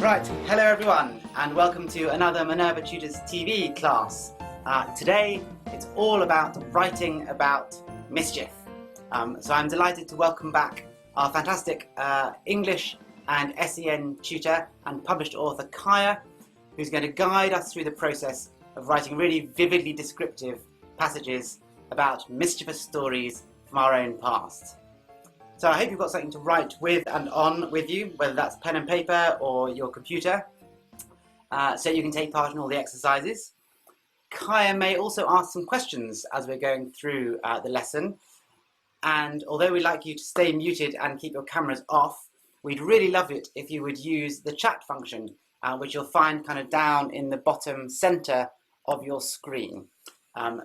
Right, hello everyone and welcome to another Minerva Tutors TV class. Today it's all about writing about mischief. So I'm delighted to welcome back our fantastic English and SEN tutor and published author Kaiya, who's going to guide us through the process of writing really vividly descriptive passages about mischievous stories from our own past. So I hope you've got something to write with and on with you, whether that's pen and paper or your computer, so you can take part in all the exercises. Kaiya may also ask some questions as we're going through the lesson, and although we'd like you to stay muted and keep your cameras off, we'd really love it if you would use the chat function, which you'll find kind of down in the bottom centre of your screen.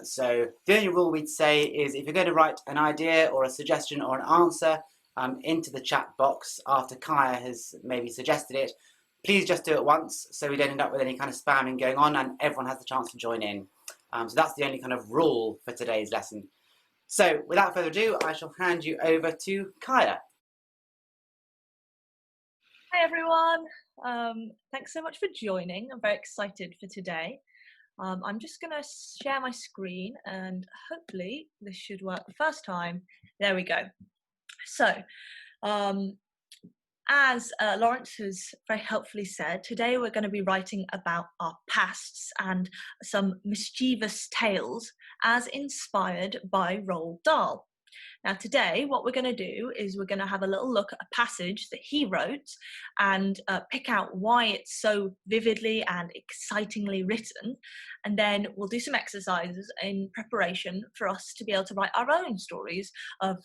So the only rule we'd say is if you're going to write an idea or a suggestion or an answer into the chat box after Kaiya has maybe suggested it, please just do it once so we don't end up with any kind of spamming going on and everyone has the chance to join in. So that's the only kind of rule for today's lesson. So without further ado, I shall hand you over to Kaiya. Hi everyone, thanks so much for joining. I'm very excited for today. I'm just going to share my screen and hopefully this should work the first time. There we go. So, as Lawrence has very helpfully said, today we're going to be writing about our pasts and some mischievous tales as inspired by Roald Dahl. Now today what we're going to do is we're going to have a little look at a passage that he wrote and pick out why it's so vividly and excitingly written, and then we'll do some exercises in preparation for us to be able to write our own stories of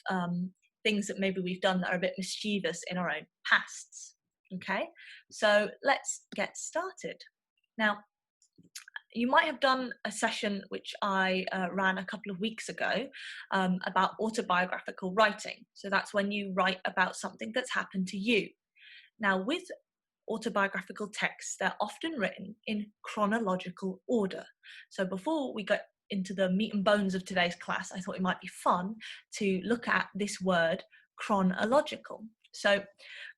things that maybe we've done that are a bit mischievous in our own pasts. Okay, so let's get started. Now, you might have done a session which I ran a couple of weeks ago about autobiographical writing. So that's when you write about something that's happened to you. Now with autobiographical texts, they're often written in chronological order. So before we get into the meat and bones of today's class, I thought it might be fun to look at this word chronological. So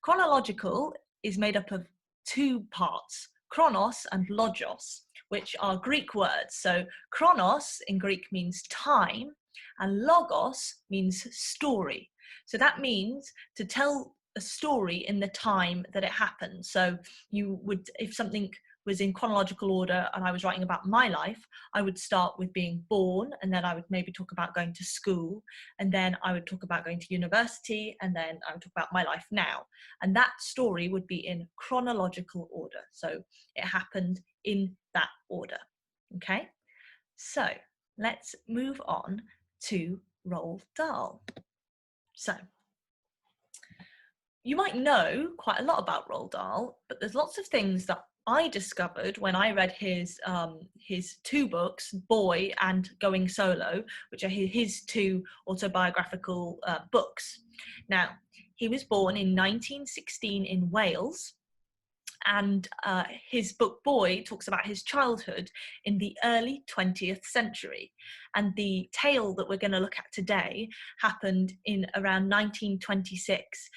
chronological is made up of two parts, chronos and logos, which are Greek words. So chronos in Greek means time and logos means story. So that means to tell a story in the time that it happened. So you would, if something was in chronological order and I was writing about my life, I would start with being born, and then I would maybe talk about going to school, and then I would talk about going to university, and then I would talk about my life now. And that story would be in chronological order. So it happened in that order. Okay, so let's move on to Roald Dahl. So you might know quite a lot about Roald Dahl, but there's lots of things that I discovered when I read his two books, Boy and Going Solo, which are his two autobiographical books. Now, he was born in 1916 in Wales, and his book Boy talks about his childhood in the early 20th century. And the tale that we're going to look at today happened in around 1926,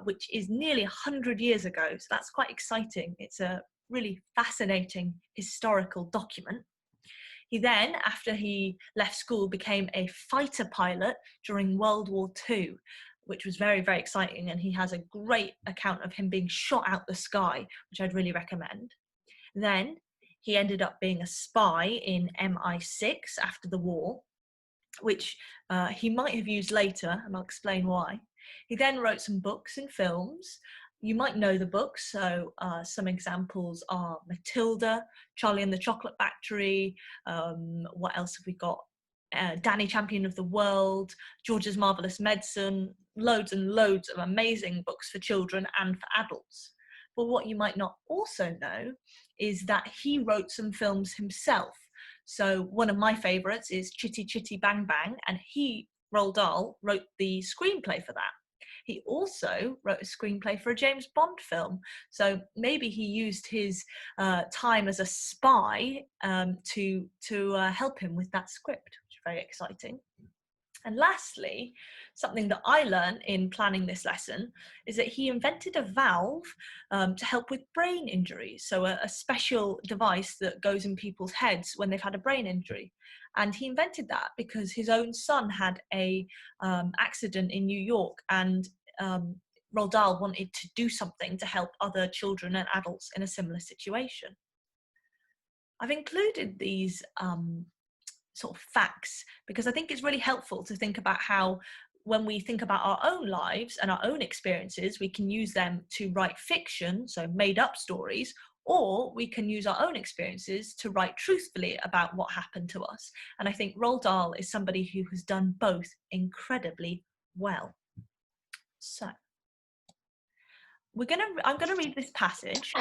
which is nearly 100 years ago. So that's quite exciting. It's a really fascinating historical document. He then, after he left school, became a fighter pilot during World War II, which was very, very exciting. And he has a great account of him being shot out the sky, which I'd really recommend. Then he ended up being a spy in MI6 after the war, which he might have used later, and I'll explain why. He then wrote some books and films. You might know the books, so some examples are Matilda, Charlie and the Chocolate Factory, what else have we got? Danny Champion of the World, George's Marvelous Medicine, loads and loads of amazing books for children and for adults. But what you might not also know is that he wrote some films himself. So one of my favourites is Chitty Chitty Bang Bang, and he, Roald Dahl, wrote the screenplay for that. He also wrote a screenplay for a James Bond film. So maybe he used his time as a spy to help him with that script, which is very exciting. And lastly, something that I learned in planning this lesson is that he invented a valve to help with brain injuries. So a special device that goes in people's heads when they've had a brain injury. And he invented that because his own son had a accident in New York, and Roald Dahl wanted to do something to help other children and adults in a similar situation. I've included these sort of facts because I think it's really helpful to think about how, when we think about our own lives and our own experiences, we can use them to write fiction, so made up stories, or we can use our own experiences to write truthfully about what happened to us. And I think Roald Dahl is somebody who has done both incredibly well. So I'm gonna read this passage.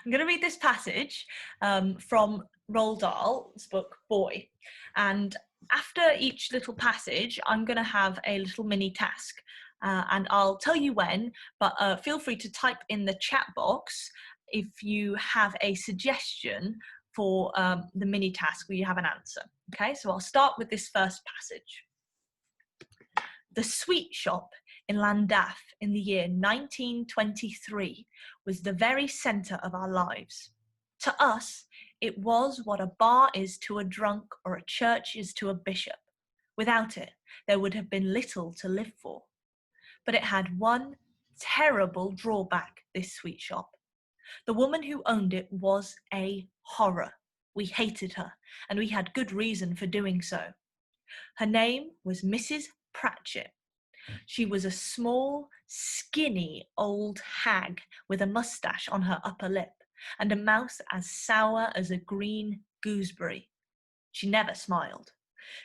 I'm going to read this passage from Roald Dahl's book, Boy. And after each little passage, I'm going to have a little mini task. And I'll tell you when, but feel free to type in the chat box if you have a suggestion for the mini task where you have an answer. Okay, so I'll start with this first passage. The sweet shop in Llandaff in the year 1923 was the very centre of our lives. To us, it was what a bar is to a drunk or a church is to a bishop. Without it, there would have been little to live for. But it had one terrible drawback, this sweet shop. The woman who owned it was a horror. We hated her, and we had good reason for doing so. Her name was Mrs. Pratchett. She was a small, skinny old hag with a moustache on her upper lip and a mouth as sour as a green gooseberry. She never smiled.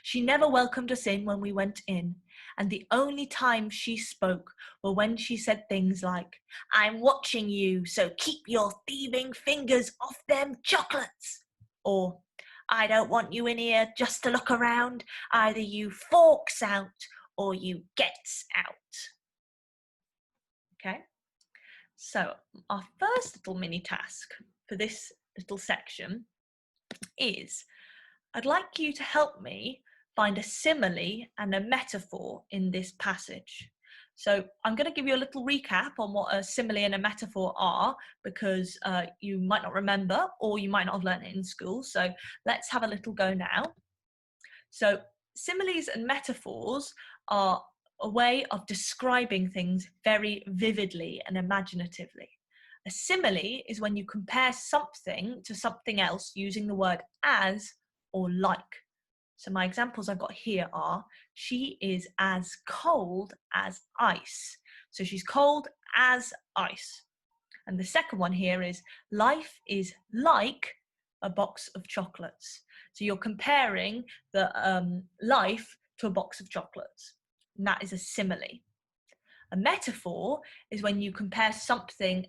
She never welcomed us in when we went in, and the only time she spoke were when she said things like, "I'm watching you, so keep your thieving fingers off them chocolates," or, "I don't want you in here just to look around. Either you forks out or you gets out." Okay, so our first little mini task for this little section is, I'd like you to help me find a simile and a metaphor in this passage. So I'm going to give you a little recap on what a simile and a metaphor are, because you might not remember, or you might not have learned it in school. So let's have a little go now. So similes and metaphors are a way of describing things very vividly and imaginatively. A simile is when you compare something to something else using the word as or like. So my examples I've got here are, she is as cold as ice. So she's cold as ice. And the second one here is, life is like a box of chocolates. So you're comparing the life to a box of chocolates. And that is a simile. A metaphor is when you compare something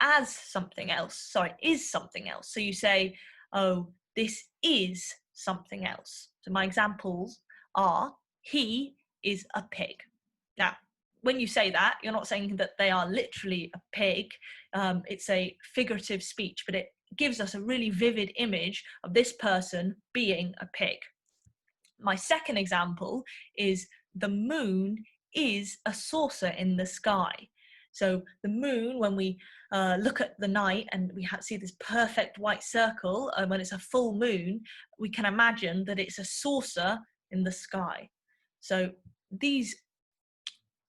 as something else. Sorry, is something else. So you say, oh, this is something else. So my examples are, he is a pig. Now, when you say that, you're not saying that they are literally a pig. It's a figurative speech, but it gives us a really vivid image of this person being a pig. My second example is, the moon is a saucer in the sky. So the moon, when we look at the night and we see this perfect white circle, when it's a full moon, we can imagine that it's a saucer in the sky. So these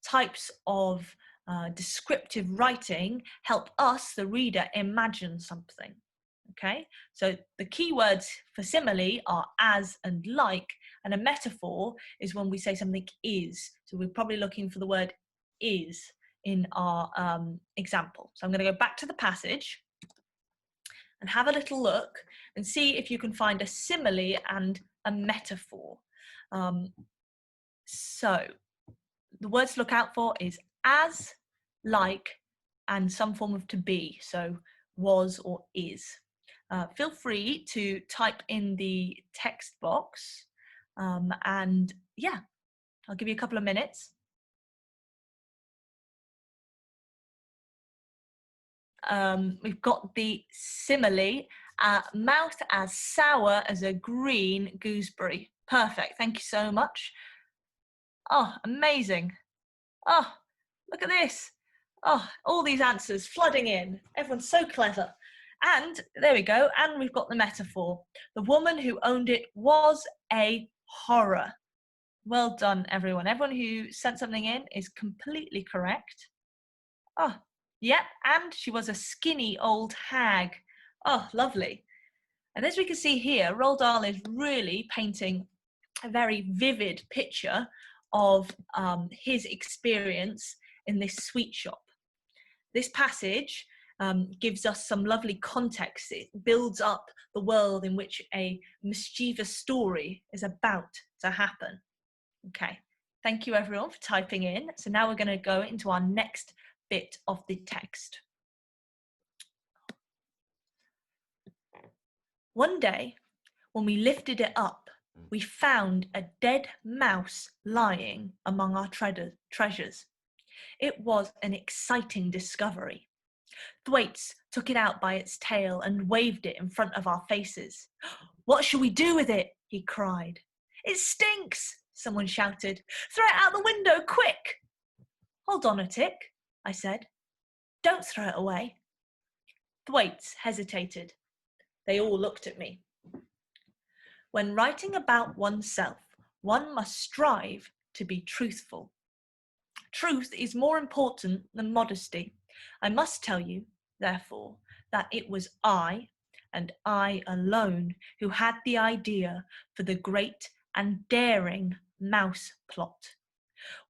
types of descriptive writing help us, the reader, imagine something. Okay, so the key words for simile are as and like, and a metaphor is when we say something is. So we're probably looking for the word is in our example. So I'm going to go back to the passage and have a little look and see if you can find a simile and a metaphor. So the words to look out for is as, like, and some form of to be, so was or is. Feel free to type in the text box, and yeah, I'll give you a couple of minutes. We've got the simile, mouth as sour as a green gooseberry. Perfect. Thank you so much. Oh, amazing. Oh, look at this. Oh, all these answers flooding in. Everyone's so clever. And there we go. And we've got the metaphor. The woman who owned it was a horror. Well done, everyone. Everyone who sent something in is completely correct. Oh, yep. And she was a skinny old hag. Oh, lovely. And as we can see here, Roald Dahl is really painting a very vivid picture of his experience in this sweet shop. This passage gives us some lovely context. It builds up the world in which a mischievous story is about to happen. Okay, thank you everyone for typing in. So now we're going to go into our next bit of the text. One day, when we lifted it up, we found a dead mouse lying among our treasures. It was an exciting discovery. Thwaites took it out by its tail and waved it in front of our faces. "What shall we do with it?" he cried. "It stinks," someone shouted. "Throw it out the window, quick!" "Hold on a tick," I said. "Don't throw it away." Thwaites hesitated. They all looked at me. When writing about oneself, one must strive to be truthful. Truth is more important than modesty. I must tell you, therefore, that it was I, and I alone, who had the idea for the great and daring mouse plot.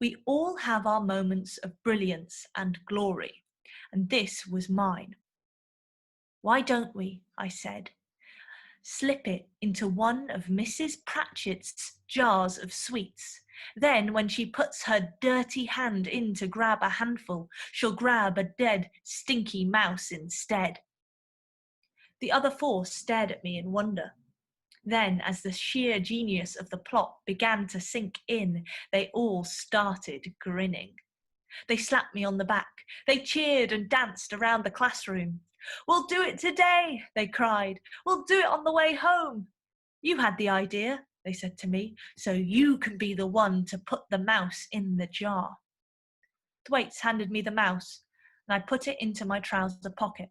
We all have our moments of brilliance and glory, and this was mine. "Why don't we," I said, "slip it into one of Mrs. Pratchett's jars of sweets? Then when she puts her dirty hand in to grab a handful, she'll grab a dead, stinky mouse instead." The other four stared at me in wonder. Then, as the sheer genius of the plot began to sink in, they all started grinning. They slapped me on the back. They cheered and danced around the classroom. "We'll do it today," they cried. "We'll do it on the way home. You had the idea," they said to me, "so you can be the one to put the mouse in the jar." Thwaites handed me the mouse, and I put it into my trouser pocket.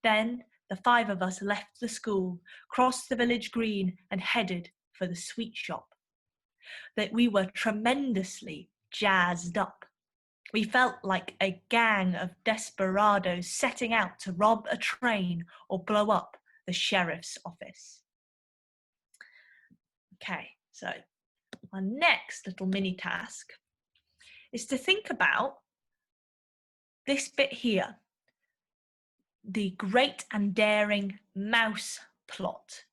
Then the five of us left the school, crossed the village green, and headed for the sweet shop. That we were tremendously jazzed up. We felt like a gang of desperados setting out to rob a train or blow up the sheriff's office. Okay, so our next little mini task is to think about this bit here, the great and daring mouse plot.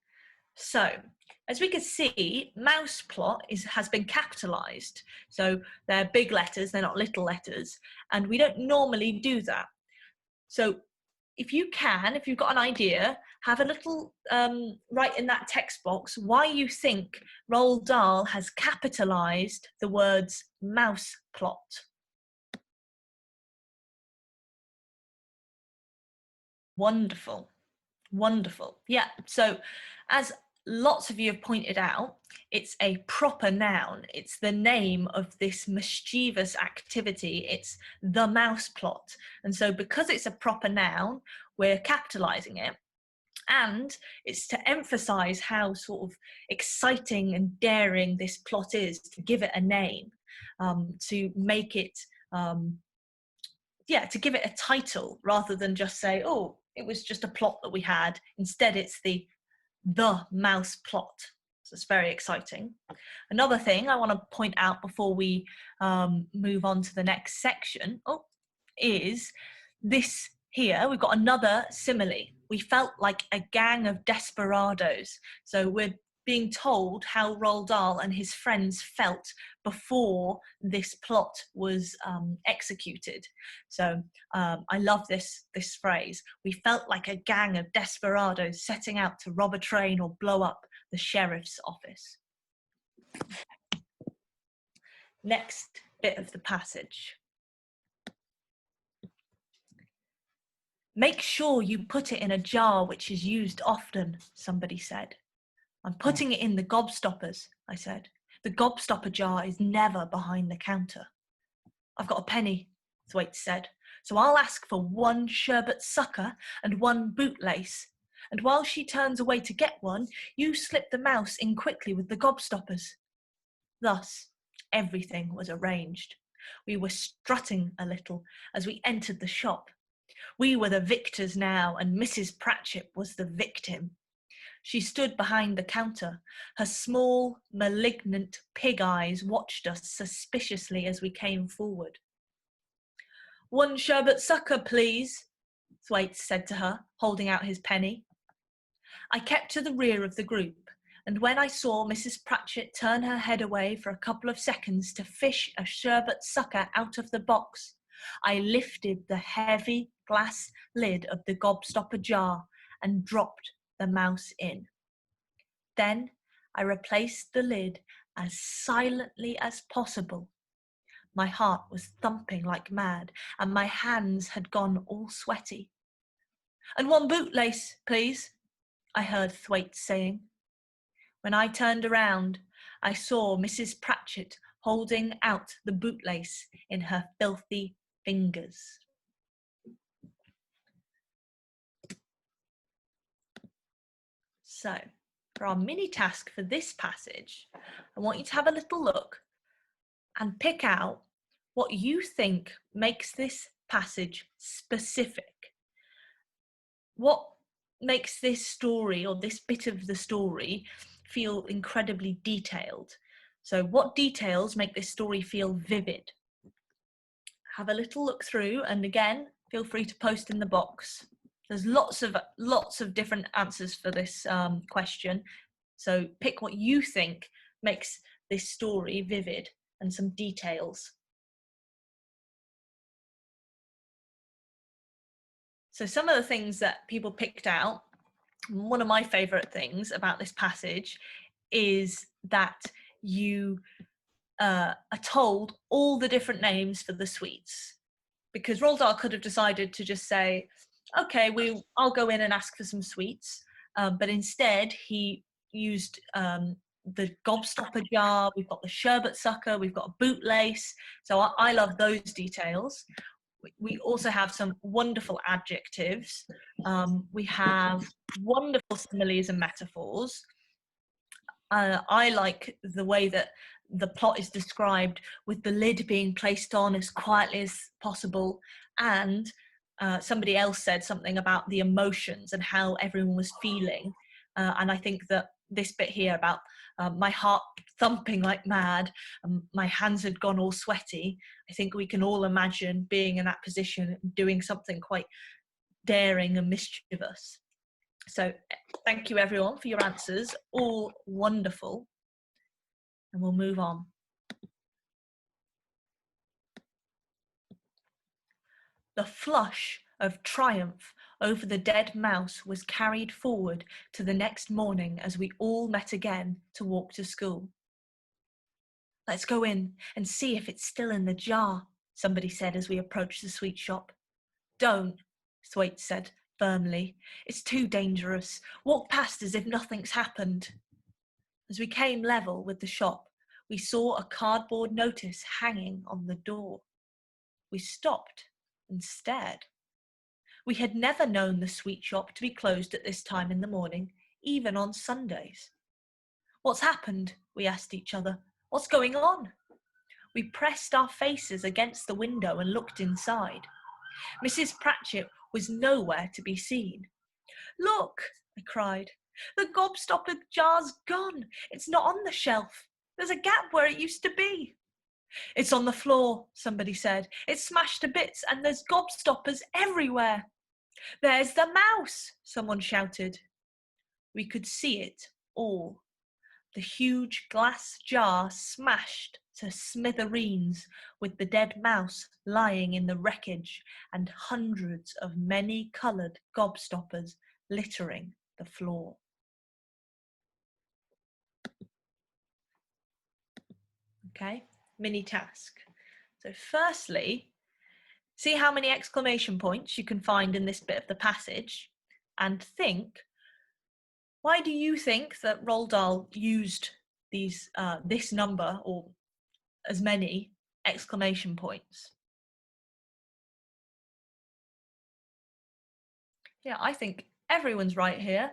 So, as we can see, mouse plot has been capitalized. So they're big letters, they're not little letters, and we don't normally do that. So if you've got an idea, have a little write in that text box why you think Roald Dahl has capitalized the words mouse plot. Wonderful, wonderful. Yeah, so as lots of you have pointed out, it's a proper noun. It's the name of this mischievous activity. It's the mouse plot. And so because it's a proper noun, we're capitalizing it. And it's to emphasize how sort of exciting and daring this plot is, to give it a name, to make it, to give it a title rather than just say, oh, it was just a plot that we had. Instead, it's the mouse plot. So it's very exciting. Another thing I want to point out before we move on to the next section is this here. We've got another simile. We felt like a gang of desperados. So we're being told how Roald Dahl and his friends felt before this plot was executed. So I love this phrase. We felt like a gang of desperados setting out to rob a train or blow up the sheriff's office. Next bit of the passage. "Make sure you put it in a jar which is used often," somebody said. I'm putting it in the gobstoppers, I said. The gobstopper jar is never behind the counter. I've got a penny, Thwaites said, so I'll ask for 1 sherbet sucker and 1 bootlace. And while she turns away to get one, you slip the mouse in quickly with the gobstoppers. Thus, everything was arranged. We were strutting a little as we entered the shop. We were the victors now, and Mrs. Pratchett was the victim. She stood behind the counter. Her small, malignant pig eyes watched us suspiciously as we came forward. 1 sherbet sucker, please, Thwaites said to her, holding out his penny. I kept to the rear of the group, and when I saw Mrs. Pratchett turn her head away for a couple of seconds to fish a sherbet sucker out of the box, I lifted the heavy glass lid of the gobstopper jar and dropped the mouse in. Then I replaced the lid as silently as possible. My heart was thumping like mad, and my hands had gone all sweaty. And 1 bootlace, please, I heard Thwaites saying. When I turned around, I saw Mrs. Pratchett holding out the bootlace in her filthy fingers. So, for our mini task for this passage, I want you to have a little look and pick out what you think makes this passage specific. What makes this story, or this bit of the story, feel incredibly detailed? So what details make this story feel vivid? Have a little look through, and again, feel free to post in the box. There's lots of different answers for this question. So pick what you think makes this story vivid and some details. So some of the things that people picked out, one of my favourite things about this passage is that you are told all the different names for the sweets, because Roald Dahl could have decided to just say, okay, I'll go in and ask for some sweets, but instead he used the gobstopper jar, we've got the sherbet sucker, we've got a bootlace, so I love those details. We also have some wonderful adjectives. We have wonderful similes and metaphors. I like the way that the plot is described, with the lid being placed on as quietly as possible, and somebody else said something about the emotions and how everyone was feeling, and I think that this bit here about my heart thumping like mad, my hands had gone all sweaty, I think we can all imagine being in that position, doing something quite daring and mischievous. So thank you everyone for your answers, all wonderful, and we'll move on. The flush of triumph over the dead mouse was carried forward to the next morning as we all met again to walk to school. Let's go in and see if it's still in the jar, somebody said as we approached the sweet shop. Don't, Thwaites said firmly. It's too dangerous. Walk past as if nothing's happened. As we came level with the shop, we saw a cardboard notice hanging on the door. We stopped and stared. We had never known the sweet shop to be closed at this time in the morning, even on Sundays. What's happened? We asked each other. What's going on? We pressed our faces against the window and looked inside. Mrs. Pratchett was nowhere to be seen. Look, I cried. The gobstopper jar's gone. It's not on the shelf. There's a gap where it used to be. It's on the floor, somebody said. It's smashed to bits and there's gobstoppers everywhere. There's the mouse, someone shouted. We could see it all. The huge glass jar smashed to smithereens, with the dead mouse lying in the wreckage and hundreds of many-coloured gobstoppers littering the floor. Okay, mini task. So firstly, see how many exclamation points you can find in this bit of the passage and think, Why do you think that Roald Dahl used this number or as many exclamation points? Yeah, I think everyone's right here.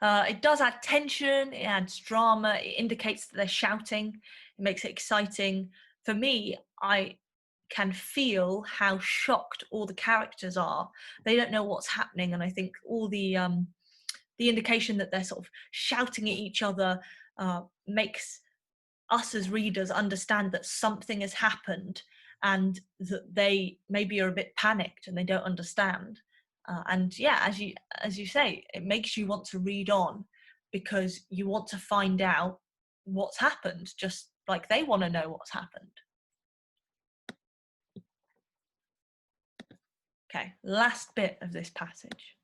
It does add tension, it adds drama, it indicates that they're shouting, it makes it exciting. For me, I can feel how shocked all the characters are. They don't know what's happening, and I think all the indication that they're sort of shouting at each other makes us as readers understand that something has happened and that they maybe are a bit panicked and they don't understand. And yeah, as you say, it makes you want to read on because you want to find out what's happened, just like they want to know what's happened. Okay, last bit of this passage.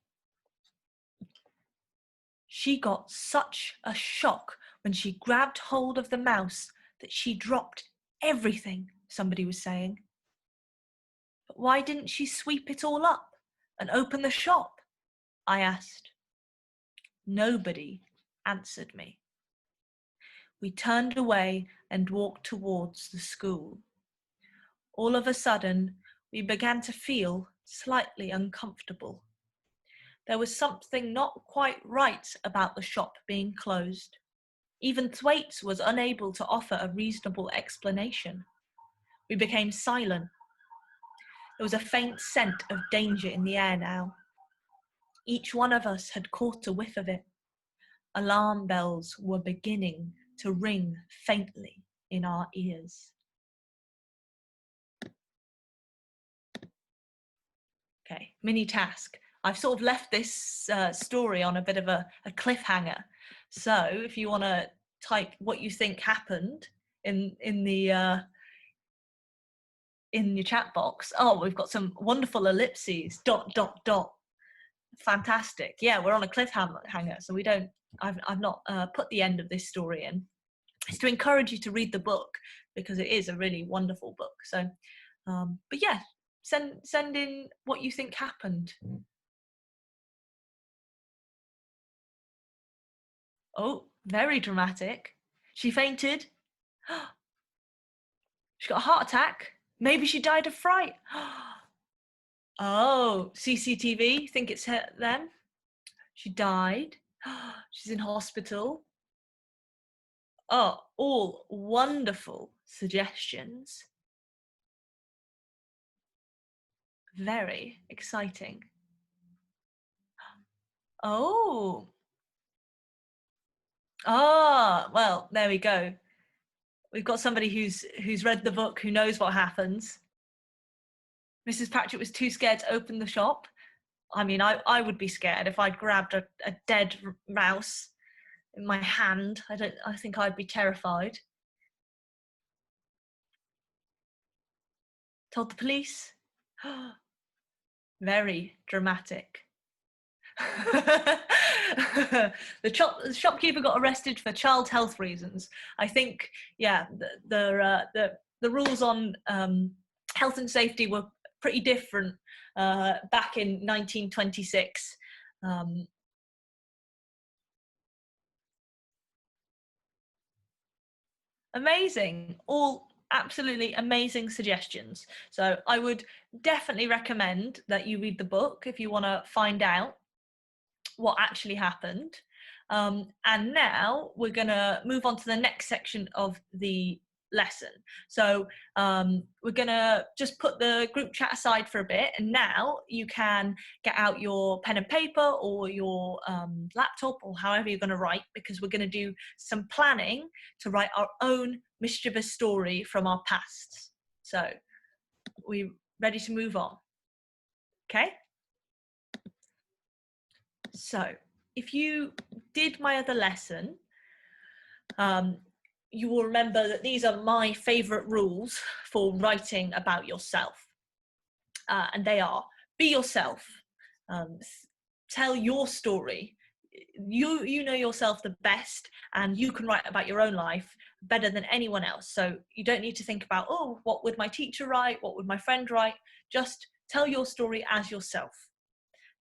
She got such a shock when she grabbed hold of the mouse that she dropped everything, somebody was saying. But why didn't she sweep it all up and open the shop? I asked. Nobody answered me. We turned away and walked towards the school. All of a sudden, we began to feel slightly uncomfortable. There was something not quite right about the shop being closed. Even Thwaites was unable to offer a reasonable explanation. We became silent. There was a faint scent of danger in the air now. Each one of us had caught a whiff of it. Alarm bells were beginning to ring faintly in our ears. Okay, mini task. I've sort of left this story on a bit of a cliffhanger. So if you want to type what you think happened in your chat box. Oh, we've got some wonderful ellipses. ... Fantastic. Yeah, we're on a cliffhanger, so we don't. I've not put the end of this story in. It's to encourage you to read the book because it is a really wonderful book. So, but yeah, send in what you think happened. Oh, very dramatic. She fainted. She got a heart attack. Maybe she died of fright. Oh, CCTV. Think it's her, them. She died. She's in hospital. Oh, all wonderful suggestions. Very exciting. Oh. Ah, well, there we go. We've got somebody who's read the book, who knows what happens. Mrs. Pratchett was too scared to open the shop. I mean, I would be scared if I'd grabbed a dead mouse in my hand. I think I'd be terrified. Told the police. Very dramatic. The shopkeeper got arrested for child health reasons. I think, yeah, the rules on health and safety were pretty different back in 1926. Amazing, all absolutely amazing suggestions. So I would definitely recommend that you read the book if you want to find out what actually happened. And now we're going to move on to the next section of the lesson. So we're going to just put the group chat aside for a bit, and now you can get out your pen and paper or your laptop or however you're going to write, because we're going to do some planning to write our own mischievous story from our pasts. So we ready to move on? Okay. So if you did my other lesson, you will remember that these are my favourite rules for writing about yourself. And they are: be yourself, tell your story. You know yourself the best, and you can write about your own life better than anyone else. So you don't need to think about, oh, what would my teacher write? What would my friend write? Just tell your story as yourself.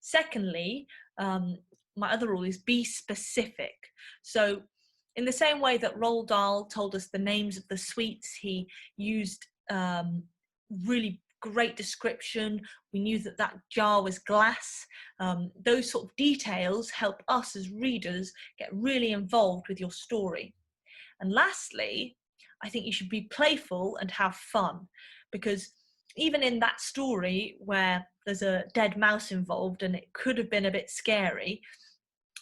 Secondly, my other rule is be specific. So in the same way that Roald Dahl told us the names of the sweets, he used really great description. We knew that that jar was glass. Those sort of details help us as readers get really involved with your story. And lastly, I think you should be playful and have fun, because even in that story where there's a dead mouse involved and it could have been a bit scary,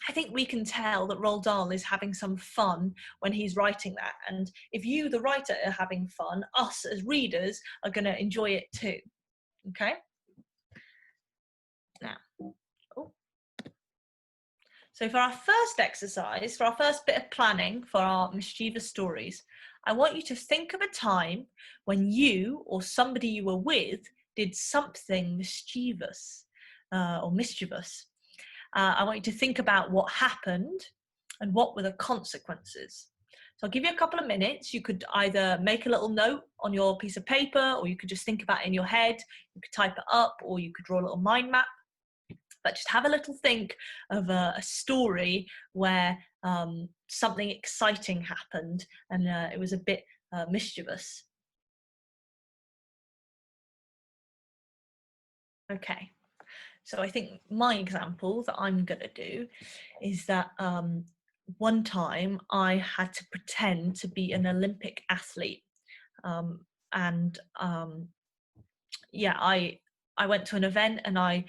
I think we can tell that Roald Dahl is having some fun when he's writing that. And if you, the writer, are having fun, us as readers are going to enjoy it too. Okay? Now, so for our first exercise, for our first bit of planning for our mischievous stories, I want you to think of a time when you or somebody you were with did something mischievous or mischievous. I want you to think about what happened and what were the consequences. So I'll give you a couple of minutes. You could either make a little note on your piece of paper, or you could just think about it in your head. You could type it up, or you could draw a little mind map. But just have a little think of a story where something exciting happened and it was a bit mischievous. Okay, so I think my example that I'm going to do is that one time I had to pretend to be an Olympic athlete. Yeah, I went to an event and I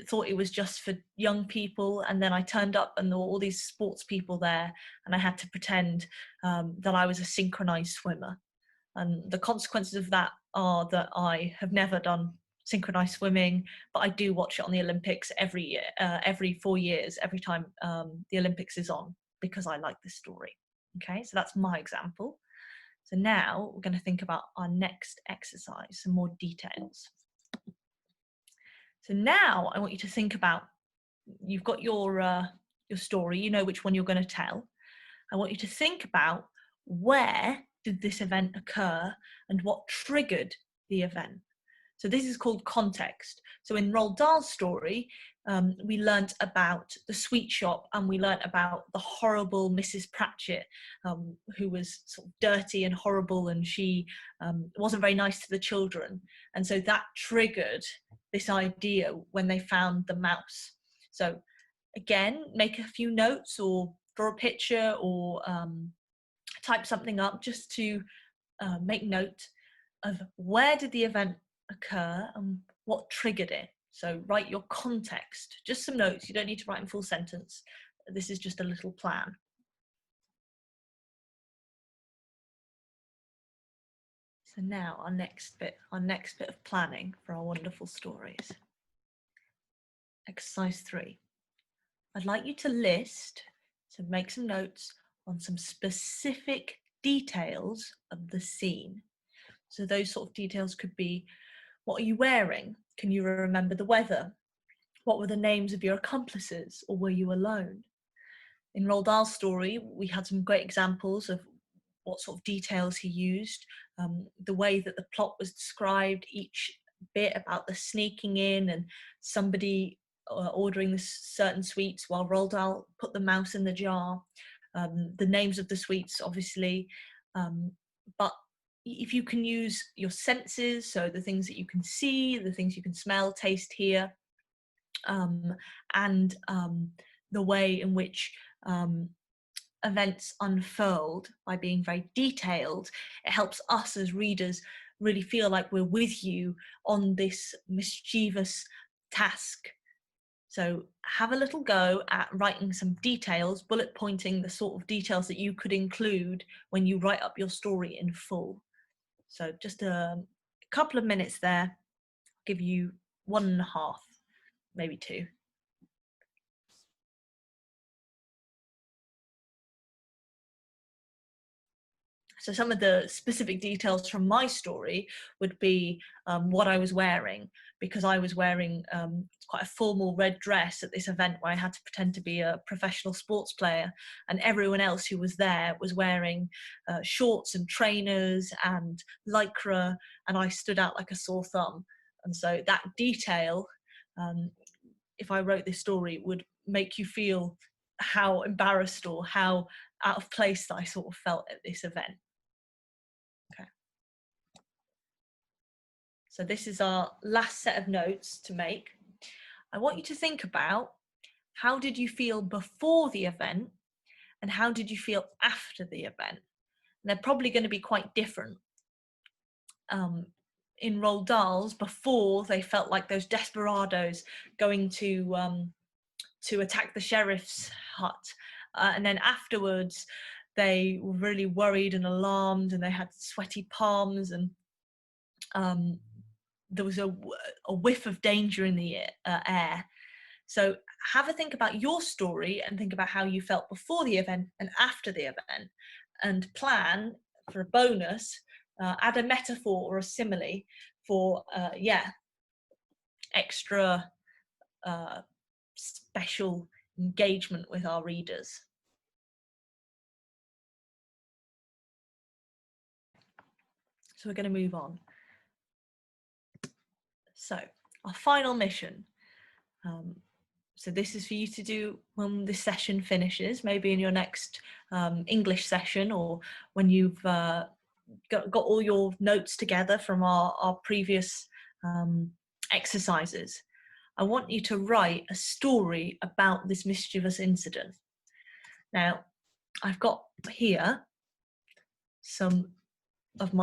thought it was just for young people, and then I turned up and there were all these sports people there, and I had to pretend that I was a synchronized swimmer. And the consequences of that are that I have never done synchronized swimming, but I do watch it on the Olympics every year, every 4 years, every time the Olympics is on, because I like this story. Okay, so that's my example. So now we're going to think about our next exercise, some more details. So now I want you to think about, you've got your story, you know which one you're going to tell. I want you to think about, where did this event occur and what triggered the event? So this is called context. So in Roald Dahl's story, we learnt about the sweet shop, and we learnt about the horrible Mrs. Pratchett, who was sort of dirty and horrible, and she wasn't very nice to the children. And so that triggered this idea when they found the mouse. So again, make a few notes or draw a picture or type something up just to make note of where did the event occur and what triggered it. So write your context, just some notes. You don't need to write in full sentence. This is just a little plan. So now our next bit of planning for our wonderful stories. Exercise 3. I'd like you to list, so make some notes on some specific details of the scene. So those sort of details could be, what are you wearing? Can you remember the weather? What were the names of your accomplices, or were you alone? In Roald Dahl's story, we had some great examples of what sort of details he used, the way that the plot was described, each bit about the sneaking in and somebody ordering the certain sweets while Roald Dahl put the mouse in the jar, the names of the sweets, obviously, but if you can use your senses, so the things that you can see, the things you can smell, taste, hear, and the way in which events unfold by being very detailed, it helps us as readers really feel like we're with you on this mischievous task. So have a little go at writing some details, bullet pointing the sort of details that you could include when you write up your story in full. So just a couple of minutes there, I'll give you 1.5, maybe 2. So some of the specific details from my story would be what I was wearing, because I was wearing quite a formal red dress at this event where I had to pretend to be a professional sports player, and everyone else who was there was wearing shorts and trainers and lycra, and I stood out like a sore thumb. And so that detail, if I wrote this story, would make you feel how embarrassed or how out of place that I sort of felt at this event. Okay. So this is our last set of notes to make. I want you to think about, how did you feel before the event and how did you feel after the event? And they're probably going to be quite different. In Roald Dahl's, before, they felt like those desperados going to attack the sheriff's hut, and then afterwards they were really worried and alarmed and they had sweaty palms, and there was a whiff of danger in the air. So have a think about your story and think about how you felt before the event and after the event, and plan for a bonus, add a metaphor or a simile for extra special engagement with our readers. So we're going to move on. So our final mission. So this is for you to do when this session finishes, maybe in your next English session, or when you've got all your notes together from our previous exercises. I want you to write a story about this mischievous incident. Now, I've got here some of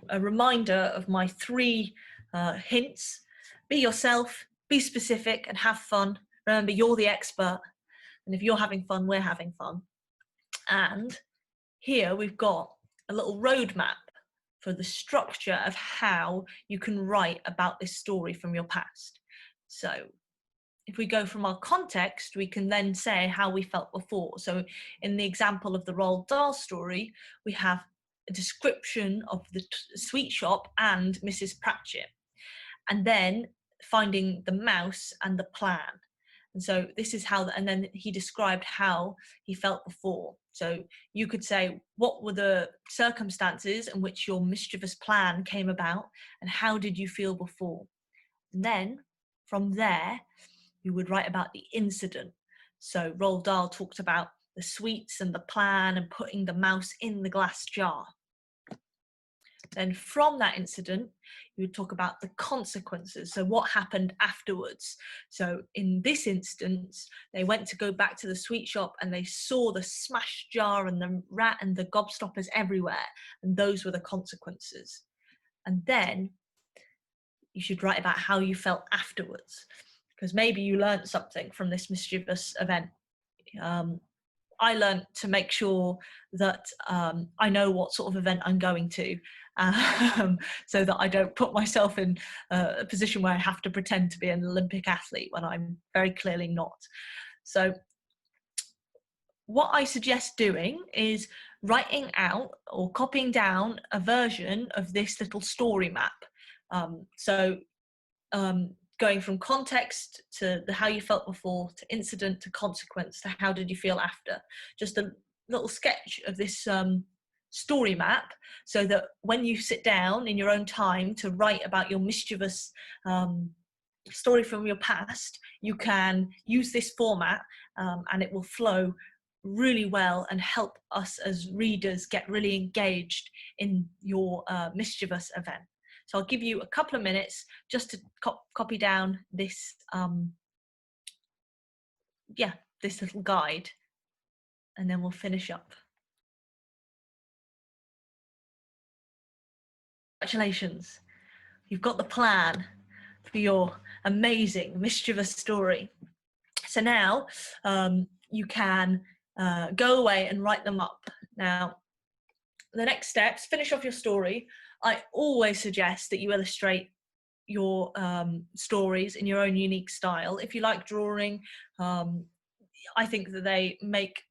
a reminder of my 3 hints. Be yourself, be specific, and have fun. Remember, you're the expert, and if you're having fun, we're having fun. And here we've got a little roadmap for the structure of how you can write about this story from your past. So if we go from our context, we can then say how we felt before. So in the example of the Roald Dahl story, we have a description of the sweet shop and Mrs. Pratchett, and then finding the mouse and the plan. And so this is how, and then he described how he felt before. So you could say, what were the circumstances in which your mischievous plan came about, and how did you feel before? And then from there, you would write about the incident. So Roald Dahl talked about the sweets and the plan and putting the mouse in the glass jar. Then from that incident, you would talk about the consequences. So what happened afterwards? So in this instance, they went to go back to the sweet shop and they saw the smashed jar and the rat and the gobstoppers everywhere. And those were the consequences. And then you should write about how you felt afterwards, because maybe you learned something from this mischievous event. I learned to make sure that I know what sort of event I'm going to, so that I don't put myself in a position where I have to pretend to be an Olympic athlete when I'm very clearly not. So what I suggest doing is writing out or copying down a version of this little story map. Going from context to how you felt before, to incident, to consequence, to how did you feel after. Just a little sketch of this story map, so that when you sit down in your own time to write about your mischievous story from your past, you can use this format and it will flow really well and help us as readers get really engaged in your mischievous event. So I'll give you a couple of minutes just to copy down this, this little guide, and then we'll finish up. Congratulations, you've got the plan for your amazing mischievous story. So now you can go away and write them up. Now, the next steps, finish off your story. I always suggest that you illustrate your stories in your own unique style. If you like drawing, I think that they make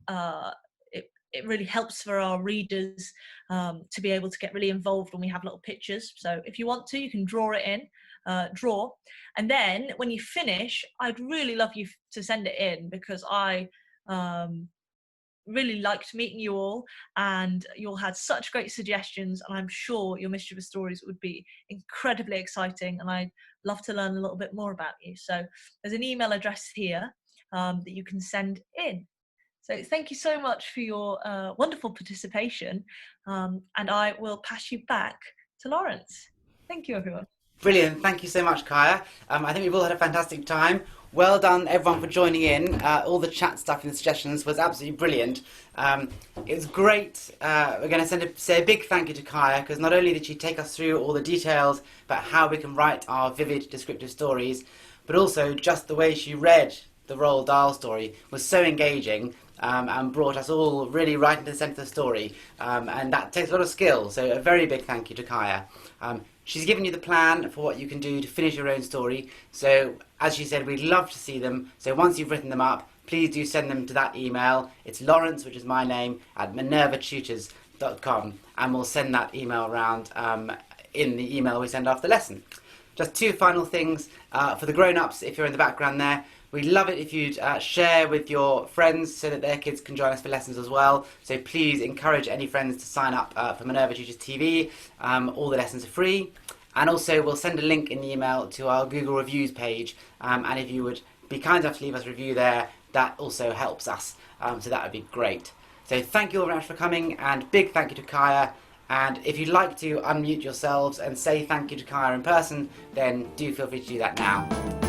it really helps for our readers to be able to get really involved when we have little pictures. So if you want to, you can draw it in, and then when you finish, I'd really love you to send it in, because I really liked meeting you all, and you all had such great suggestions, and I'm sure your mischievous stories would be incredibly exciting, and I'd love to learn a little bit more about you. So there's an email address here. that you can send in. So thank you so much for your wonderful participation, and I will pass you back to Lawrence. Thank you, everyone. Brilliant, thank you so much, Kaiya. I think we've all had a fantastic time. Well done, everyone, for joining in. All the chat stuff and the suggestions was absolutely brilliant. It was great. We're going to say a big thank you to Kaiya, because not only did she take us through all the details about how we can write our vivid, descriptive stories, but also just the way she read the Roald Dahl story was so engaging, and brought us all really right into the centre of the story. And that takes a lot of skill, so a very big thank you to Kaiya. She's given you the plan for what you can do to finish your own story. So, as she said, we'd love to see them. So once you've written them up, please do send them to that email. It's Lawrence, which is my name, at minervatutors.com. And we'll send that email around in the email we send after the lesson. Just two final things for the grown-ups, if you're in the background there. We'd love it if you'd share with your friends so that their kids can join us for lessons as well. So please encourage any friends to sign up for Minerva Tutors TV. All the lessons are free. And also we'll send a link in the email to our Google Reviews page. And if you would be kind enough to leave us a review there, that also helps us. So that would be great. So thank you all very much for coming, and big thank you to Kaiya. And if you'd like to unmute yourselves and say thank you to Kaiya in person, then do feel free to do that now.